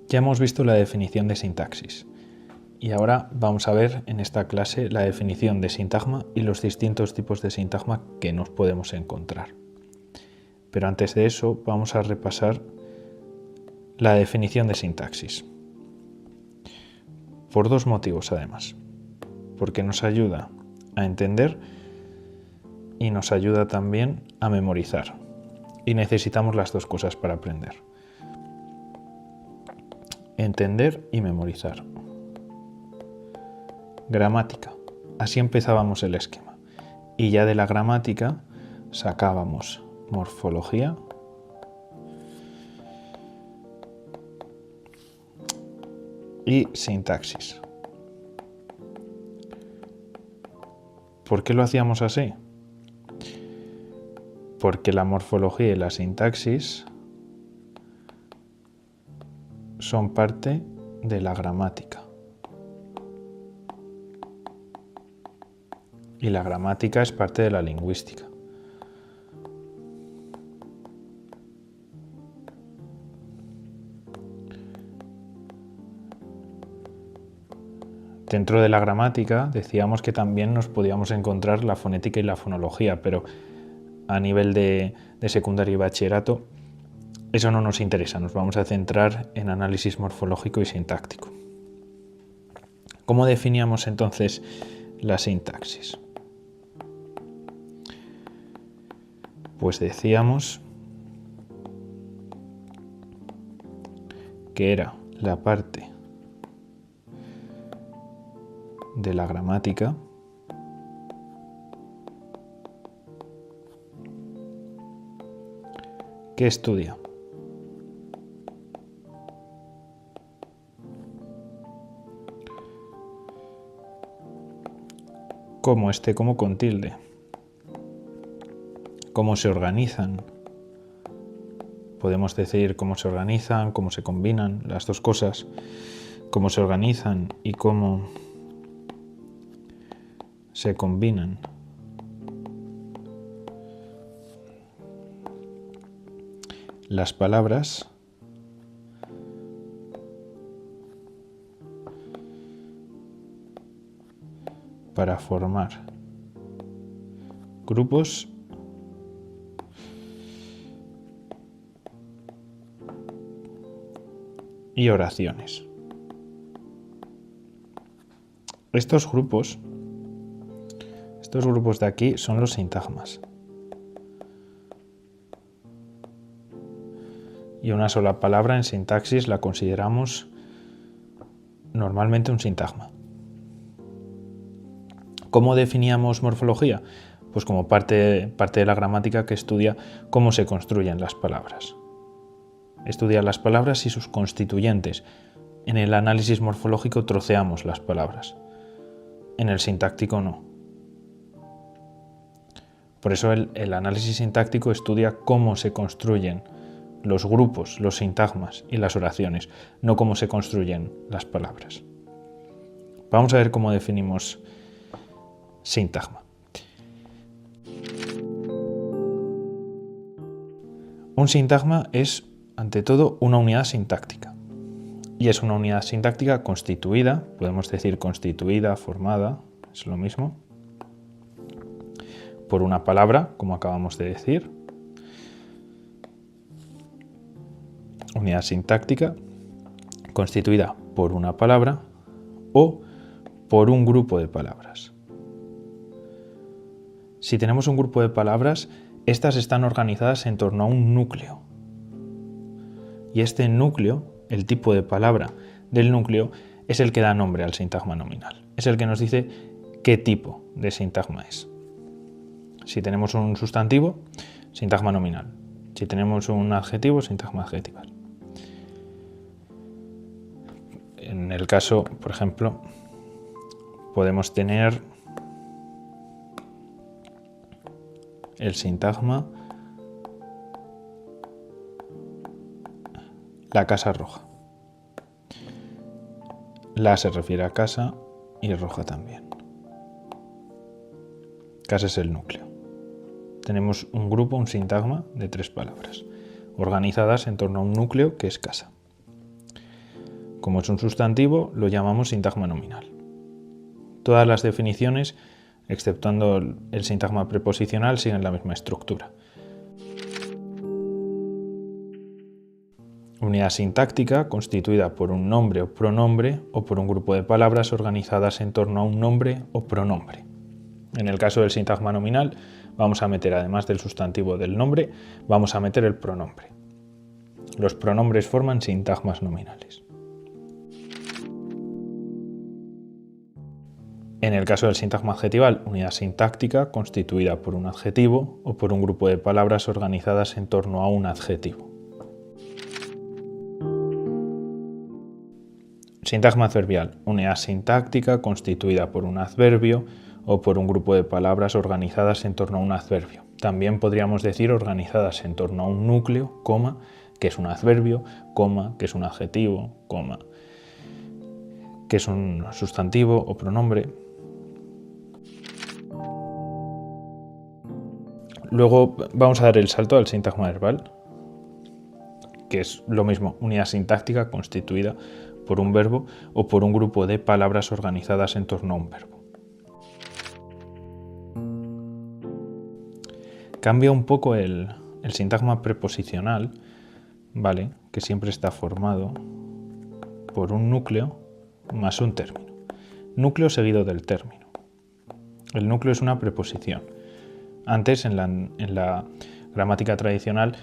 Ya hemos visto la definición de sintaxis y ahora vamos a ver en esta clase la definición de sintagma y los distintos tipos de sintagma que nos podemos encontrar. Pero antes de eso vamos a repasar la definición de sintaxis. Por dos motivos además. Porque nos ayuda a entender y nos ayuda también a memorizar. Y necesitamos las dos cosas para aprender. Entender y memorizar. Gramática. Así empezábamos el esquema. Y ya de la gramática sacábamos morfología y sintaxis. ¿Por qué lo hacíamos así? Porque la morfología y la sintaxis son parte de la gramática. Y la gramática es parte de la lingüística. Dentro de la gramática decíamos que también nos podíamos encontrar la fonética y la fonología, pero a nivel de secundaria y bachillerato eso no nos interesa, nos vamos a centrar en análisis morfológico y sintáctico. ¿Cómo definíamos entonces la sintaxis? Pues decíamos que era la parte de la gramática que estudia cómo como con tilde, cómo se organizan. Podemos decir cómo se organizan, cómo se combinan, las dos cosas, cómo se organizan y cómo se combinan. Las palabras para formar grupos y oraciones. Estos grupos de aquí son los sintagmas. Y una sola palabra en sintaxis la consideramos normalmente un sintagma. ¿Cómo definíamos morfología? Pues como parte de la gramática que estudia cómo se construyen las palabras. Estudia las palabras y sus constituyentes. En el análisis morfológico troceamos las palabras. En el sintáctico no. Por eso el análisis sintáctico estudia cómo se construyen los grupos, los sintagmas y las oraciones, no cómo se construyen las palabras. Vamos a ver cómo definimos sintagma. Un sintagma es, ante todo, una unidad sintáctica. Y es una unidad sintáctica constituida, podemos decir constituida, formada, es lo mismo, por una palabra, como acabamos de decir. Unidad sintáctica constituida por una palabra o por un grupo de palabras. Si tenemos un grupo de palabras, estas están organizadas en torno a un núcleo. Y este núcleo, el tipo de palabra del núcleo, es el que da nombre al sintagma nominal. Es el que nos dice qué tipo de sintagma es. Si tenemos un sustantivo, sintagma nominal. Si tenemos un adjetivo, sintagma adjetival. En el caso, por ejemplo, podemos tener el sintagma la casa roja. La se refiere a casa y roja también. Casa es el núcleo. Tenemos un grupo, un sintagma de 3 palabras. organizadas en torno a un núcleo que es casa. Como es un sustantivo, lo llamamos sintagma nominal. Todas las definiciones, exceptuando el sintagma preposicional, siguen la misma estructura. Unidad sintáctica constituida por un nombre o pronombre o por un grupo de palabras organizadas en torno a un nombre o pronombre. En el caso del sintagma nominal, vamos a meter, además del sustantivo del nombre, vamos a meter el pronombre. Los pronombres forman sintagmas nominales. En el caso del sintagma adjetival, unidad sintáctica constituida por un adjetivo o por un grupo de palabras organizadas en torno a un adjetivo. Sintagma adverbial, unidad sintáctica constituida por un adverbio o por un grupo de palabras organizadas en torno a un adverbio. También podríamos decir organizadas en torno a un núcleo, coma, que es un adverbio, coma, que es un adjetivo, coma, que es un sustantivo o pronombre. Luego vamos a dar el salto al sintagma verbal, que es lo mismo, unidad sintáctica constituida por un verbo o por un grupo de palabras organizadas en torno a un verbo. Cambia un poco el sintagma preposicional, ¿vale? Que siempre está formado por un núcleo más un término. Núcleo seguido del término. El núcleo es una preposición. Antes, en la gramática tradicional,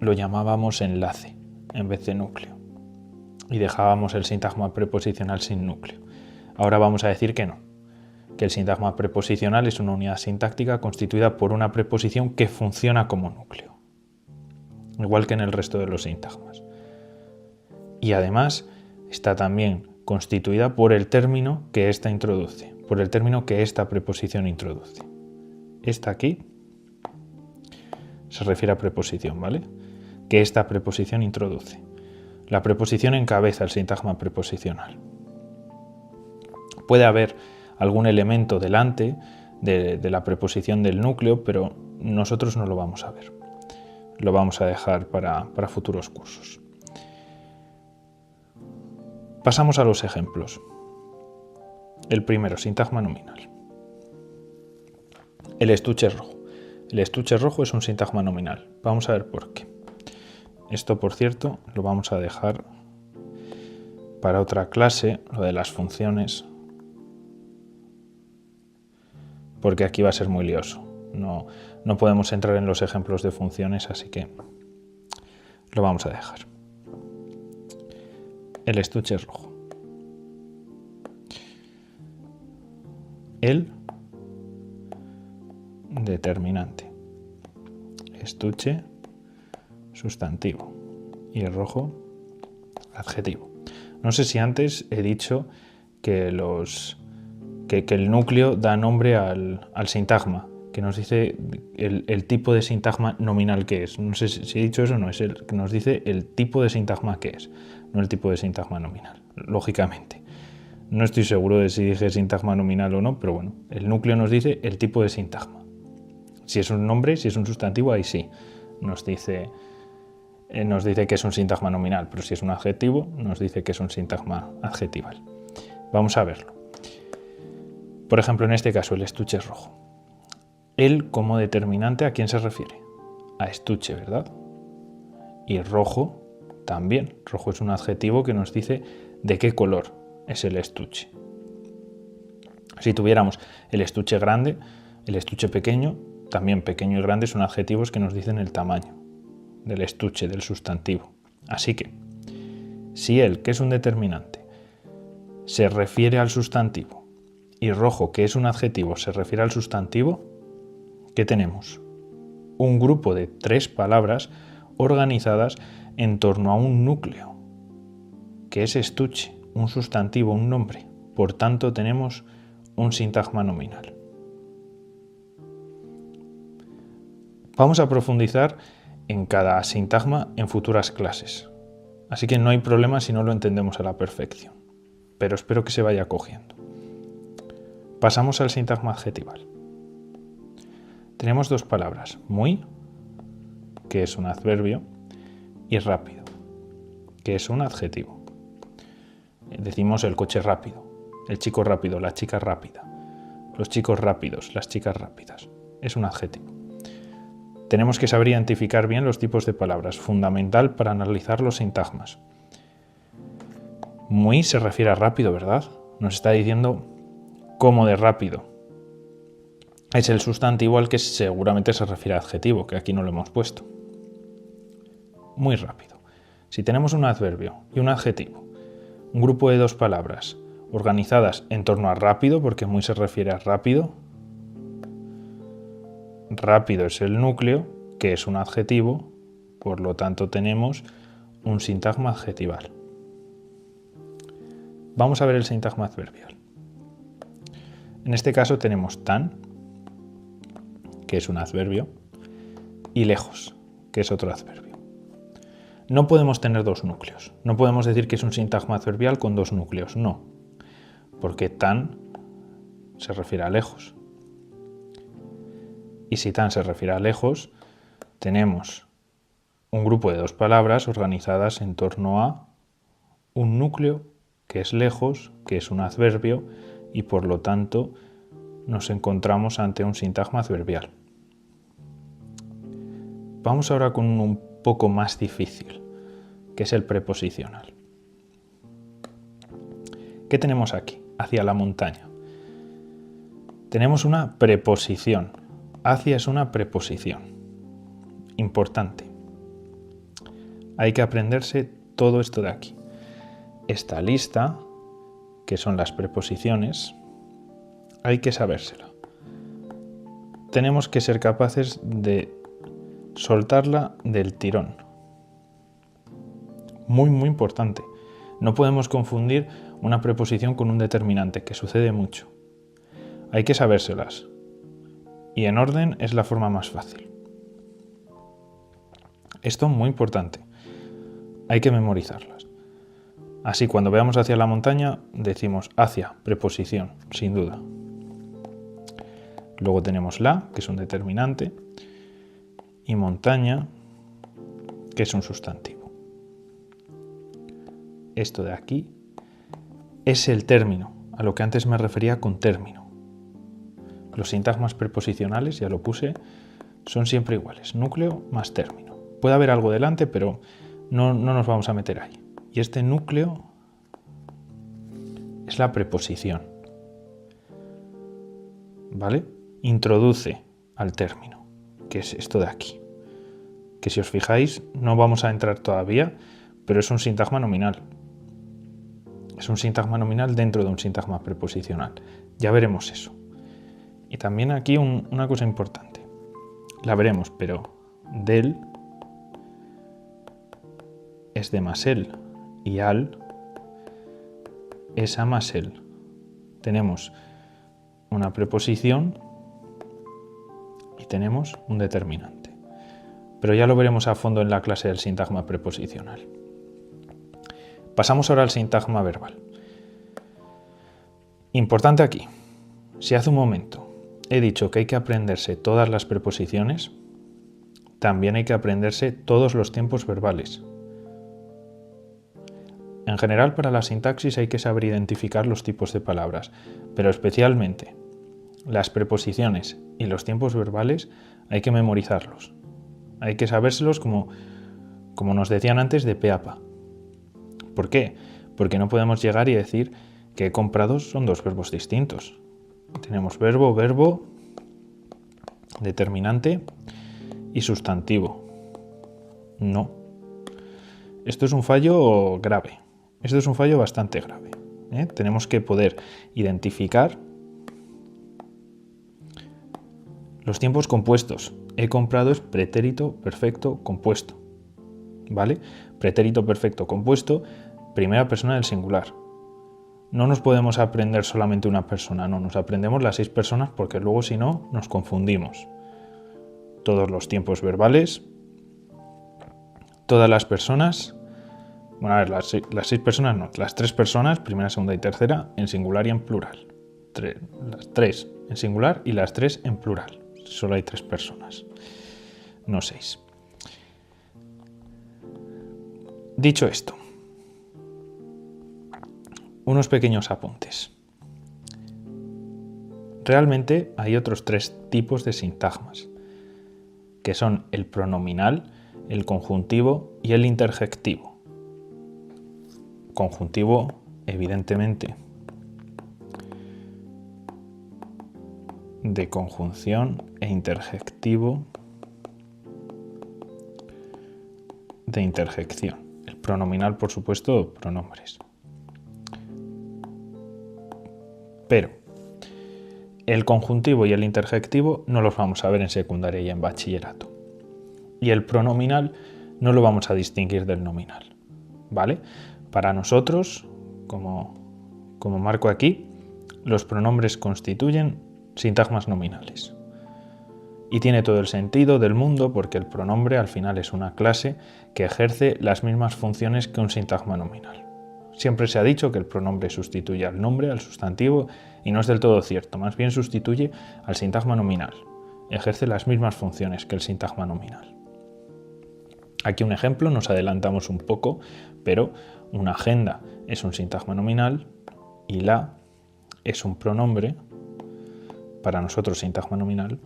lo llamábamos enlace en vez de núcleo y dejábamos el sintagma preposicional sin núcleo. Ahora vamos a decir que no, que el sintagma preposicional es una unidad sintáctica constituida por una preposición que funciona como núcleo, igual que en el resto de los sintagmas. Y además está también constituida por el término que ésta introduce, por el término que esta preposición introduce. Esta aquí se refiere a preposición, ¿vale? Que esta preposición introduce. La preposición encabeza el sintagma preposicional. Puede haber algún elemento delante de la preposición del núcleo, pero nosotros no lo vamos a ver. Lo vamos a dejar para futuros cursos. Pasamos a los ejemplos. El primero, sintagma nominal. El estuche rojo. El estuche rojo es un sintagma nominal. Vamos a ver por qué. Esto, por cierto, lo vamos a dejar para otra clase, lo de las funciones, porque aquí va a ser muy lioso. No podemos entrar en los ejemplos de funciones, así que lo vamos a dejar. El estuche rojo. El determinante. Estuche, sustantivo. Y el rojo, adjetivo. No sé si antes he dicho que el núcleo da nombre al sintagma, que nos dice el tipo de sintagma nominal que es. No sé si he dicho eso o no, es el que nos dice el tipo de sintagma que es, no el tipo de sintagma nominal, lógicamente. No estoy seguro de si dije sintagma nominal o no, pero bueno, el núcleo nos dice el tipo de sintagma. Si es un nombre, si es un sustantivo, ahí sí nos dice que es un sintagma nominal, pero si es un adjetivo, nos dice que es un sintagma adjetival. Vamos a verlo. Por ejemplo, en este caso, el estuche es rojo. El como determinante, ¿a quién se refiere? A estuche, ¿verdad? Y rojo también. Rojo es un adjetivo que nos dice de qué color es el estuche. Si tuviéramos el estuche grande, el estuche pequeño, también pequeño y grande son adjetivos que nos dicen el tamaño del estuche, del sustantivo. Así que, si el, que es un determinante, se refiere al sustantivo y rojo, que es un adjetivo, se refiere al sustantivo, ¿qué tenemos? Un grupo de 3 palabras organizadas en torno a un núcleo, que es estuche, un sustantivo, un nombre. Por tanto, tenemos un sintagma nominal. Vamos a profundizar en cada sintagma en futuras clases, así que no hay problema si no lo entendemos a la perfección, pero espero que se vaya cogiendo. Pasamos al sintagma adjetival. Tenemos 2 palabras, muy, que es un adverbio, y rápido, que es un adjetivo. Decimos el coche rápido, el chico rápido, la chica rápida, los chicos rápidos, las chicas rápidas. Es un adjetivo. Tenemos que saber identificar bien los tipos de palabras, fundamental para analizar los sintagmas. Muy se refiere a rápido, ¿verdad? Nos está diciendo cómo de rápido. Es el sustantivo al que seguramente se refiere a adjetivo, que aquí no lo hemos puesto. Muy rápido. Si tenemos un adverbio y un adjetivo, un grupo de dos palabras organizadas en torno a rápido, porque muy se refiere a rápido, rápido es el núcleo, que es un adjetivo, por lo tanto tenemos un sintagma adjetival. Vamos a ver el sintagma adverbial. En este caso tenemos tan, que es un adverbio, y lejos, que es otro adverbio. No podemos tener dos núcleos. No podemos decir que es un sintagma adverbial con dos núcleos. No, porque tan se refiere a lejos. Y si tan se refiere a lejos, tenemos un grupo de dos palabras organizadas en torno a un núcleo, que es lejos, que es un adverbio, y por lo tanto nos encontramos ante un sintagma adverbial. Vamos ahora con un poco más difícil, que es el preposicional. ¿Qué tenemos aquí? Hacia la montaña. Tenemos una preposición. Hacia es una preposición. Importante. Hay que aprenderse todo esto de aquí. Esta lista, que son las preposiciones, hay que sabérsela. Tenemos que ser capaces de soltarla del tirón. Muy, muy importante. No podemos confundir una preposición con un determinante, que sucede mucho. Hay que sabérselas. Y en orden es la forma más fácil. Esto es muy importante. Hay que memorizarlas. Así, cuando veamos hacia la montaña, decimos hacia, preposición, sin duda. Luego tenemos la, que es un determinante, y montaña, que es un sustantivo. Esto de aquí es el término, a lo que antes me refería con término. Los sintagmas preposicionales, ya lo puse, son siempre iguales, núcleo más término. Puede haber algo delante, pero no nos vamos a meter ahí. Y este núcleo es la preposición, ¿vale? Introduce al término, que es esto de aquí. Que si os fijáis, no vamos a entrar todavía, pero es un sintagma nominal. Es un sintagma nominal dentro de un sintagma preposicional. Ya veremos eso. Y también aquí una cosa importante. La veremos, pero del es de más el y al es a más el. Tenemos una preposición y tenemos un determinante. Pero ya lo veremos a fondo en la clase del sintagma preposicional. Pasamos ahora al sintagma verbal. Importante aquí. Si hace un momento he dicho que hay que aprenderse todas las preposiciones, también hay que aprenderse todos los tiempos verbales. En general, para la sintaxis hay que saber identificar los tipos de palabras, pero especialmente las preposiciones y los tiempos verbales hay que memorizarlos. Hay que sabérselos como nos decían antes, de pe a pa. ¿Por qué? Porque no podemos llegar y decir que he comprado son dos verbos distintos. Tenemos verbo, verbo, determinante y sustantivo. No. Esto es un fallo grave. Esto es un fallo bastante grave. Tenemos que poder identificar los tiempos compuestos. He comprado es pretérito perfecto compuesto. ¿Vale? Pretérito perfecto compuesto, primera persona del singular. No nos podemos aprender solamente una persona, no, nos aprendemos las 6 personas porque luego si no nos confundimos. Todos los tiempos verbales, todas las personas, bueno, a ver, las 6 personas no, las 3 personas, primera, segunda y tercera, en singular y en plural. Las 3 en singular y las 3 en plural. Solo hay 3 personas, no 6. Dicho esto, unos pequeños apuntes. Realmente hay otros 3 tipos de sintagmas, que son el pronominal, el conjuntivo y el interjectivo. Conjuntivo, evidentemente, de conjunción, e interjectivo de interjección. El pronominal, por supuesto, pronombres. Pero el conjuntivo y el interjectivo no los vamos a ver en secundaria y en bachillerato. Y el pronominal no lo vamos a distinguir del nominal, ¿vale? Para nosotros, como marco aquí, los pronombres constituyen sintagmas nominales. Y tiene todo el sentido del mundo porque el pronombre al final es una clase que ejerce las mismas funciones que un sintagma nominal. Siempre se ha dicho que el pronombre sustituye al nombre, al sustantivo, y no es del todo cierto, más bien sustituye al sintagma nominal. Ejerce las mismas funciones que el sintagma nominal. Aquí un ejemplo, nos adelantamos un poco, pero una agenda es un sintagma nominal y la es un pronombre, para nosotros sintagma nominal,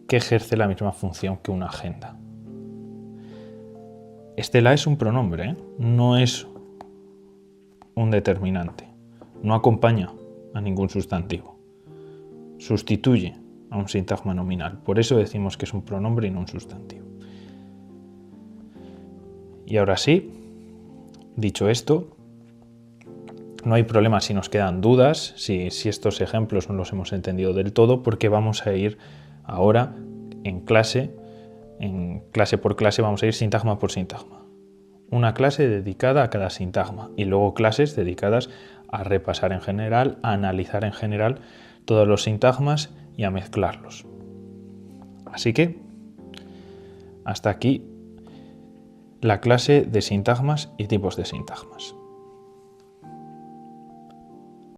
que ejerce la misma función que una agenda. Este la es un pronombre, no es un determinante, no acompaña a ningún sustantivo, sustituye a un sintagma nominal, por eso decimos que es un pronombre y no un sustantivo. Y ahora sí, dicho esto, no hay problema si nos quedan dudas, si estos ejemplos no los hemos entendido del todo, porque vamos a ir ahora en clase por clase vamos a ir sintagma por sintagma. Una clase dedicada a cada sintagma y luego clases dedicadas a repasar en general, a analizar en general todos los sintagmas y a mezclarlos. Así que hasta aquí la clase de sintagmas y tipos de sintagmas.